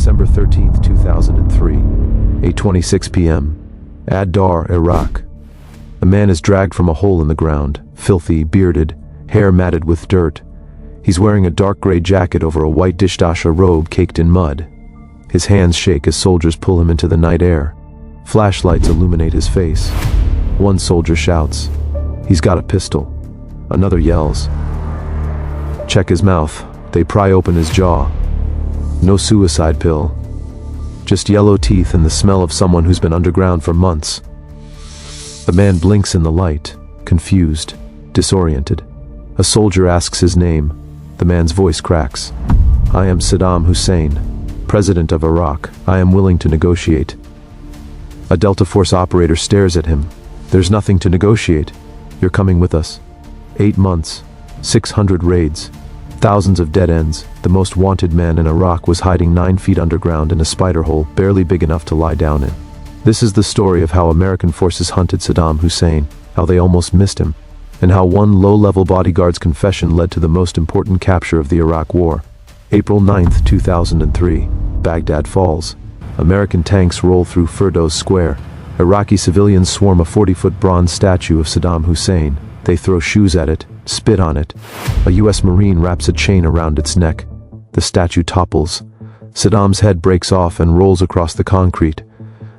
December 13th, 2003, 8:26 p.m. Ad-Dar, Iraq. A man is dragged from a hole in the ground, filthy, bearded, hair matted with dirt. He's wearing a dark gray jacket over a white dishdasha robe caked in mud. His hands shake as soldiers pull him into the night air. Flashlights illuminate his face. One soldier shouts, "He's got a pistol." Another yells. Check his mouth. They pry open his jaw. No suicide pill. Just yellow teeth and the smell of someone who's been underground for months. The man blinks in the light, confused, disoriented. A soldier asks his name. The man's voice cracks. "I am Saddam Hussein, President of Iraq. I am willing to negotiate." A Delta Force operator stares at him. "There's nothing to negotiate. You're coming with us." 8 months, 600 raids, thousands of dead ends. The most wanted man in Iraq was hiding 9 feet underground in a spider hole barely big enough to lie down in. This is the story of how American forces hunted Saddam Hussein, how they almost missed him, and how one low-level bodyguard's confession led to the most important capture of the Iraq War. April 9th, 2003, Baghdad falls. American tanks roll through Firdos Square. Iraqi civilians swarm a 40-foot bronze statue of Saddam Hussein. They throw shoes at it, spit on it. A U.S. Marine wraps a chain around its neck. The statue topples. Saddam's head breaks off and rolls across the concrete.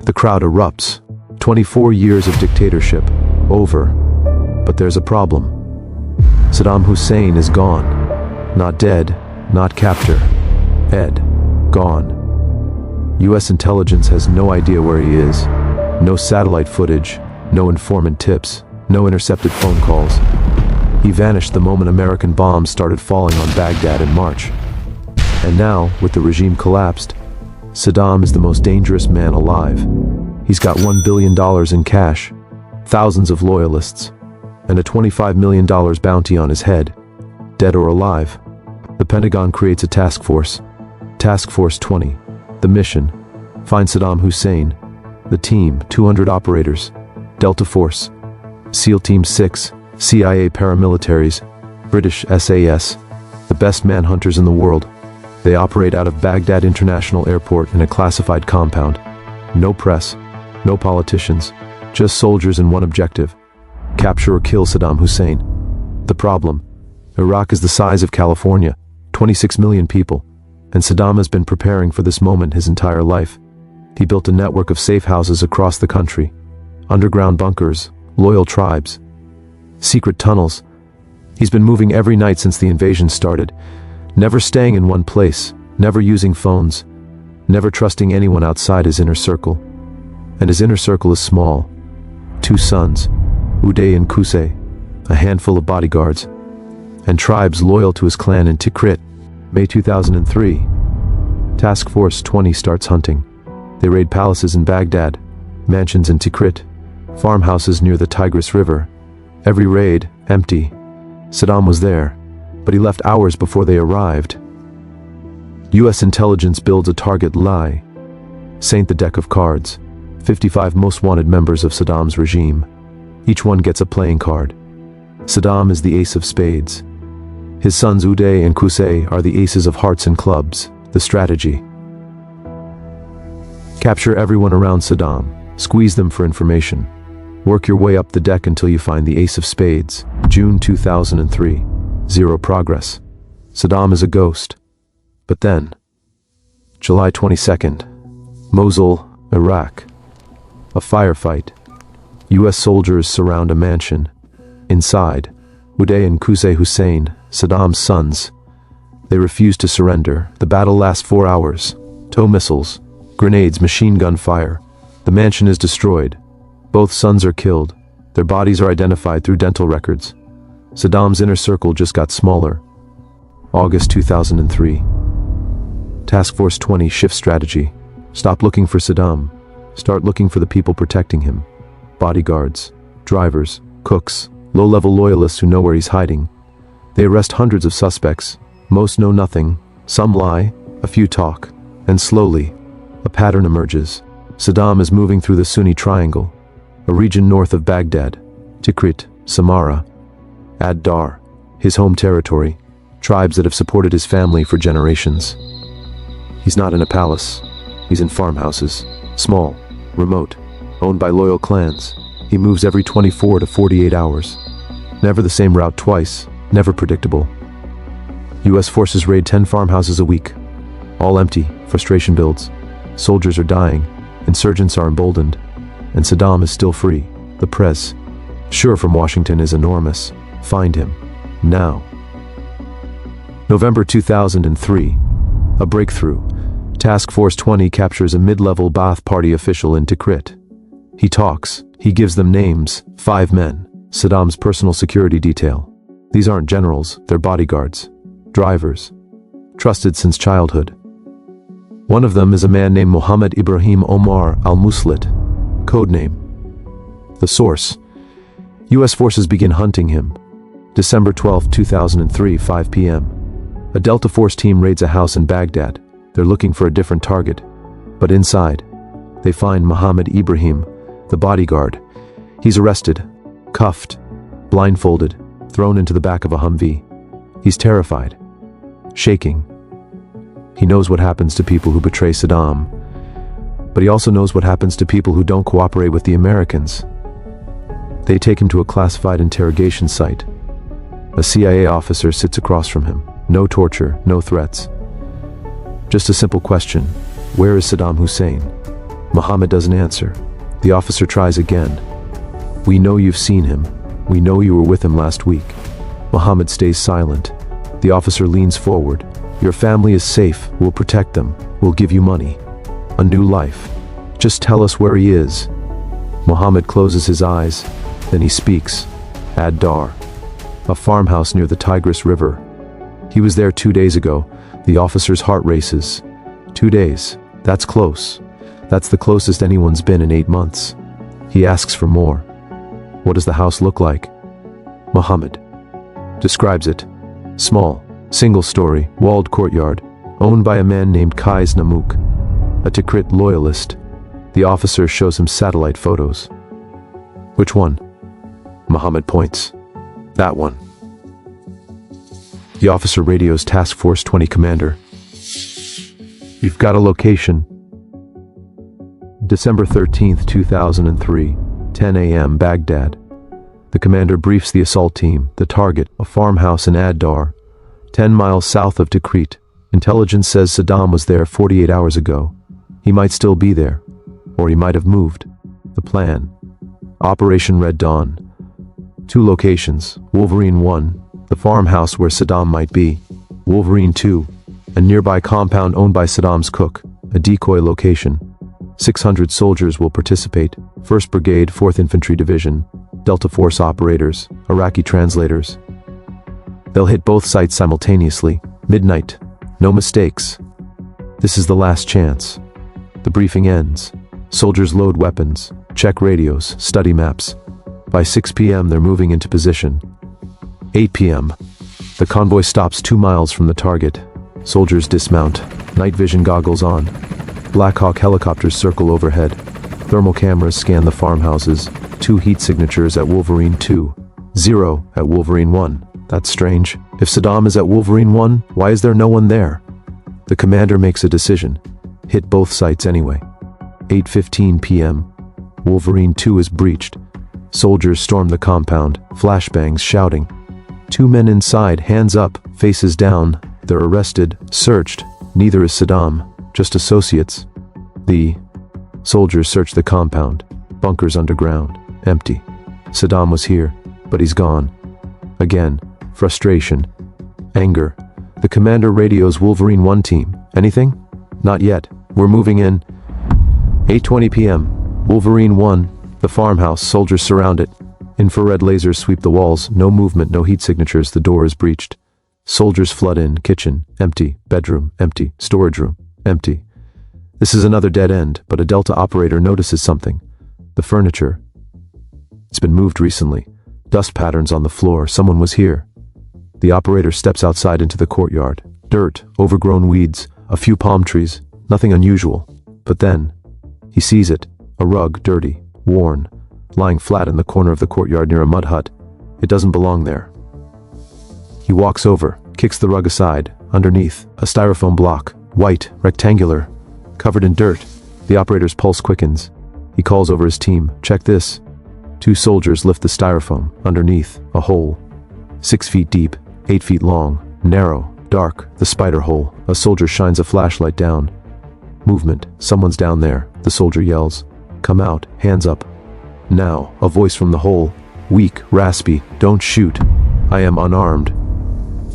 The crowd erupts. 24 years of dictatorship. Over. But there's a problem. Saddam Hussein is gone. Not dead, not captor. Ed. Gone. U.S. intelligence has no idea where he is. No satellite footage, no informant tips, no intercepted phone calls. He vanished the moment American bombs started falling on Baghdad in March. And now, with the regime collapsed, Saddam is the most dangerous man alive. He's got $1 billion in cash, thousands of loyalists, and a $25 million bounty on his head, dead or alive. The Pentagon creates a task force, Task Force 20. The mission: find Saddam Hussein. The team: 200 operators, Delta Force, SEAL Team 6, CIA paramilitaries, British SAS, the best manhunters in the world. They operate out of Baghdad International Airport in a classified compound. No press, no politicians, just soldiers and one objective: capture or kill Saddam Hussein. The problem: Iraq is the size of California, 26 million people, and Saddam has been preparing for this moment his entire life. He built a network of safe houses across the country, underground bunkers, loyal tribes, secret tunnels. He's been moving every night since the invasion started, never staying in one place, never using phones, never trusting anyone outside his inner circle. And his inner circle is small. 2 sons, Uday and Qusay, a handful of bodyguards, and tribes loyal to his clan in Tikrit. May 2003. Task Force 20 starts hunting. They raid palaces in Baghdad, mansions in Tikrit, farmhouses near the Tigris River. Every raid, empty. Saddam was there, but he left hours before they arrived. U.S. intelligence builds a target lie. Saint the deck of cards. 55 most wanted members of Saddam's regime. Each one gets a playing card. Saddam is the ace of spades. His sons Uday and Qusay are the aces of hearts and clubs. The strategy: capture everyone around Saddam, squeeze them for information. Work your way up the deck until you find the ace of spades. June 2003. Zero progress. Saddam is a ghost. But then, July 22nd, Mosul, Iraq. A firefight. U.S. soldiers surround a mansion. Inside, Uday and Qusay Hussein, Saddam's sons. They refuse to surrender. The battle lasts 4 hours. Tow missiles, grenades, machine gun fire. The mansion is destroyed. Both sons are killed. Their bodies are identified through dental records. Saddam's inner circle just got smaller. August 2003. Task Force 20 shift strategy. Stop looking for Saddam. Start looking for the people protecting him. Bodyguards, drivers, cooks, low-level loyalists who know where he's hiding. They arrest hundreds of suspects. Most know nothing. Some lie, a few talk. And slowly, a pattern emerges. Saddam is moving through the Sunni Triangle, a region north of Baghdad, Tikrit, Samarra, Ad-Dar, his home territory, tribes that have supported his family for generations. He's not in a palace. He's in farmhouses. Small, remote, owned by loyal clans. He moves every 24 to 48 hours. Never the same route twice, never predictable. US forces raid 10 farmhouses a week. All empty, frustration builds. Soldiers are dying, insurgents are emboldened, and Saddam is still free. The press, sure from Washington, is enormous. Find him. Now. November 2003. A breakthrough. Task Force 20 captures a mid-level Ba'ath Party official in Tikrit. He talks. He gives them names. 5 men. Saddam's personal security detail. These aren't generals, they're bodyguards. Drivers. Trusted since childhood. One of them is a man named Mohammed Ibrahim Omar al-Muslit. Codename. The source. US forces begin hunting him. December 12, 2003, 5 p.m. A Delta Force team raids a house in Baghdad. They're looking for a different target. But inside, they find Mohammed Ibrahim, the bodyguard. He's arrested, cuffed, blindfolded, thrown into the back of a Humvee. He's terrified, shaking. He knows what happens to people who betray Saddam, but he also knows what happens to people who don't cooperate with the Americans. They take him to a classified interrogation site. A CIA officer sits across from him. No torture, no threats. Just a simple question. Where is Saddam Hussein? Mohammed doesn't answer. The officer tries again. We know you've seen him. We know you were with him last week. Mohammed stays silent. The officer leans forward. Your family is safe. We'll protect them. We'll give you money. A new life. Just tell us where he is. Mohammed closes his eyes. Then he speaks. Ad-Dar. A farmhouse near the Tigris River. He was there 2 days ago. The officer's heart races. 2 days. That's close. That's the closest anyone's been in 8 months. He asks for more. What does the house look like? Mohammed describes it. Small, single-story, walled courtyard, owned by a man named Qais Namouk, a Tikrit loyalist. The officer shows him satellite photos. Which one? Mohammed points. That one. The officer radios Task Force 20 commander. You've got a location. December 13th, 2003, 10 a.m. Baghdad. The commander briefs the assault team. The target, a farmhouse in Ad-Dar, 10 miles south of Tikrit. Intelligence says Saddam was there 48 hours ago. He might still be there, or he might have moved. The plan. Operation Red Dawn. 2 locations, Wolverine 1, the farmhouse where Saddam might be. Wolverine 2, a nearby compound owned by Saddam's cook, a decoy location. 600 soldiers will participate, 1st Brigade, 4th Infantry Division, Delta Force operators, Iraqi translators. They'll hit both sites simultaneously, midnight, no mistakes. This is the last chance. The briefing ends. Soldiers load weapons, check radios, study maps. By 6 p.m. they're moving into position. 8 p.m. The convoy stops 2 miles from the target. Soldiers dismount, night vision goggles on. Black Hawk helicopters circle overhead. Thermal cameras scan the farmhouses. 2 heat signatures at Wolverine 2. 0 at Wolverine 1. That's strange. If Saddam is at Wolverine 1, why is there no one there? The commander makes a decision. Hit both sites anyway. 8:15 p.m. Wolverine 2 is breached. Soldiers storm the compound, flashbangs shouting. 2 men inside, hands up, faces down. They're arrested, searched. Neither is Saddam, just associates. The soldiers search the compound. Bunkers underground, empty. Saddam was here, but he's gone. Again, frustration, anger. The commander radios Wolverine 1 team. Anything? Not yet. We're moving in. 8:20 p.m. Wolverine 1. The farmhouse, soldiers surround it. Infrared lasers sweep the walls, no movement, no heat signatures, the door is breached. Soldiers flood in, kitchen, empty, bedroom, empty, storage room, empty. This is another dead end, but a Delta operator notices something. The furniture. It's been moved recently. Dust patterns on the floor, someone was here. The operator steps outside into the courtyard. Dirt, overgrown weeds, a few palm trees, nothing unusual. But then, he sees it, a rug, dirty, worn, lying flat in the corner of the courtyard near a mud hut. It doesn't belong there. He walks over, kicks the rug aside. Underneath, a styrofoam block, White, rectangular, covered in dirt. The operator's pulse quickens. He calls over his team. Check this. 2 soldiers lift the styrofoam. Underneath, a hole. 6 feet deep, 8 feet long, narrow, dark, the spider hole. A soldier shines a flashlight down. Movement. Someone's down there. The soldier yells. Come out, hands up. Now, a voice from the hole. Weak, raspy. Don't shoot. I am unarmed.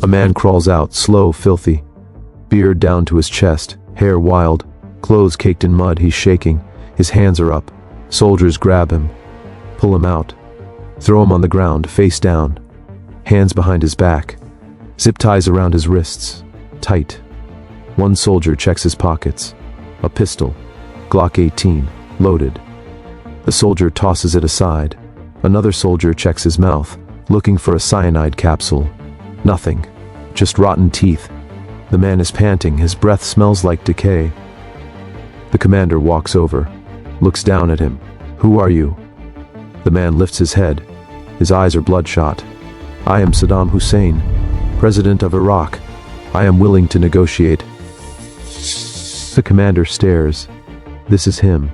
A man crawls out, slow, filthy. Beard down to his chest, hair wild, clothes caked in mud. He's shaking. His hands are up. Soldiers grab him. Pull him out. Throw him on the ground, face down. Hands behind his back. Zip ties around his wrists. Tight. One soldier checks his pockets. A pistol. Glock 18. Loaded. The soldier tosses it aside. Another soldier checks his mouth, looking for a cyanide capsule. Nothing. Just rotten teeth. The man is panting. His breath smells like decay. The commander walks over, looks down at him. Who are you? The man lifts his head. His eyes are bloodshot. I am Saddam Hussein, President of Iraq. I am willing to negotiate. The commander stares. This is him,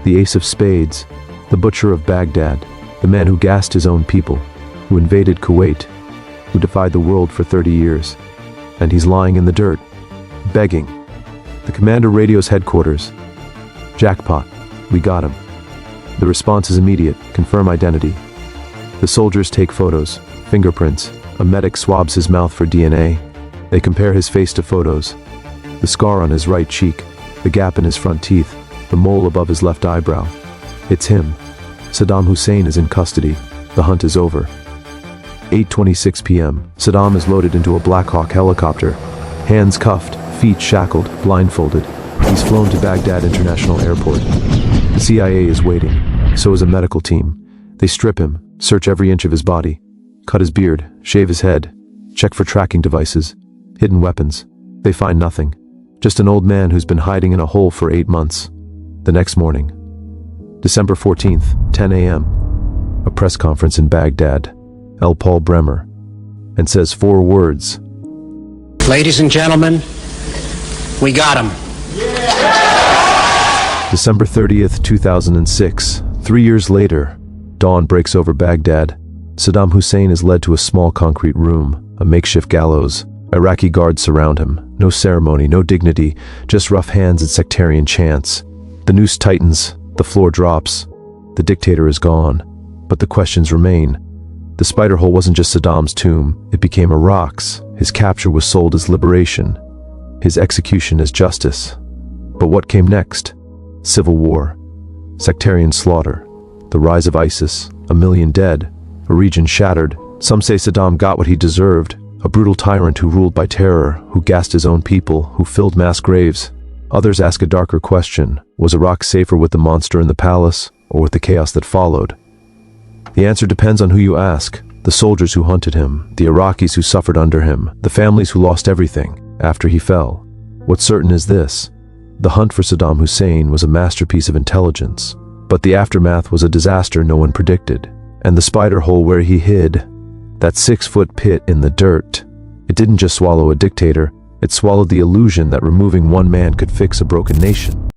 the ace of spades, the butcher of Baghdad, the man who gassed his own people, who invaded Kuwait, who defied the world for 30 years. And he's lying in the dirt, begging. The commander radios headquarters. Jackpot, we got him. The response is immediate. Confirm identity. The soldiers take photos, fingerprints. A medic swabs his mouth for DNA. They compare his face to photos. The scar on his right cheek, the gap in his front teeth, the mole above his left eyebrow. It's him. Saddam Hussein is in custody. The hunt is over. 8:26 p.m. Saddam is loaded into a Black Hawk helicopter. Hands cuffed, feet shackled, blindfolded. He's flown to Baghdad International Airport. The CIA is waiting. So is a medical team. They strip him, search every inch of his body, cut his beard, shave his head, check for tracking devices, hidden weapons. They find nothing. Just an old man who's been hiding in a hole for 8 months. The next morning, December 14th, 10 a.m., a press conference in Baghdad. L. Paul Bremer, and says 4 words. Ladies and gentlemen, we got him. December 30th, 2006. 3 years later, dawn breaks over Baghdad. Saddam Hussein is led to a small concrete room, a makeshift gallows. Iraqi guards surround him. No ceremony, no dignity, just rough hands and sectarian chants. The noose tightens, the floor drops. The dictator is gone, but the questions remain. The spider hole wasn't just Saddam's tomb, it became Iraq's. His capture was sold as liberation, his execution as justice. But what came next? Civil war, sectarian slaughter, the rise of ISIS, 1 million dead, a region shattered. Some say Saddam got what he deserved, a brutal tyrant who ruled by terror, who gassed his own people, who filled mass graves. Others ask a darker question. Was Iraq safer with the monster in the palace, or with the chaos that followed? The answer depends on who you ask. The soldiers who hunted him, the Iraqis who suffered under him, the families who lost everything after he fell. What's certain is this: the hunt for Saddam Hussein was a masterpiece of intelligence, but the aftermath was a disaster no one predicted. And the spider hole where he hid, that 6-foot pit in the dirt, it didn't just swallow a dictator, it swallowed the illusion that removing one man could fix a broken nation.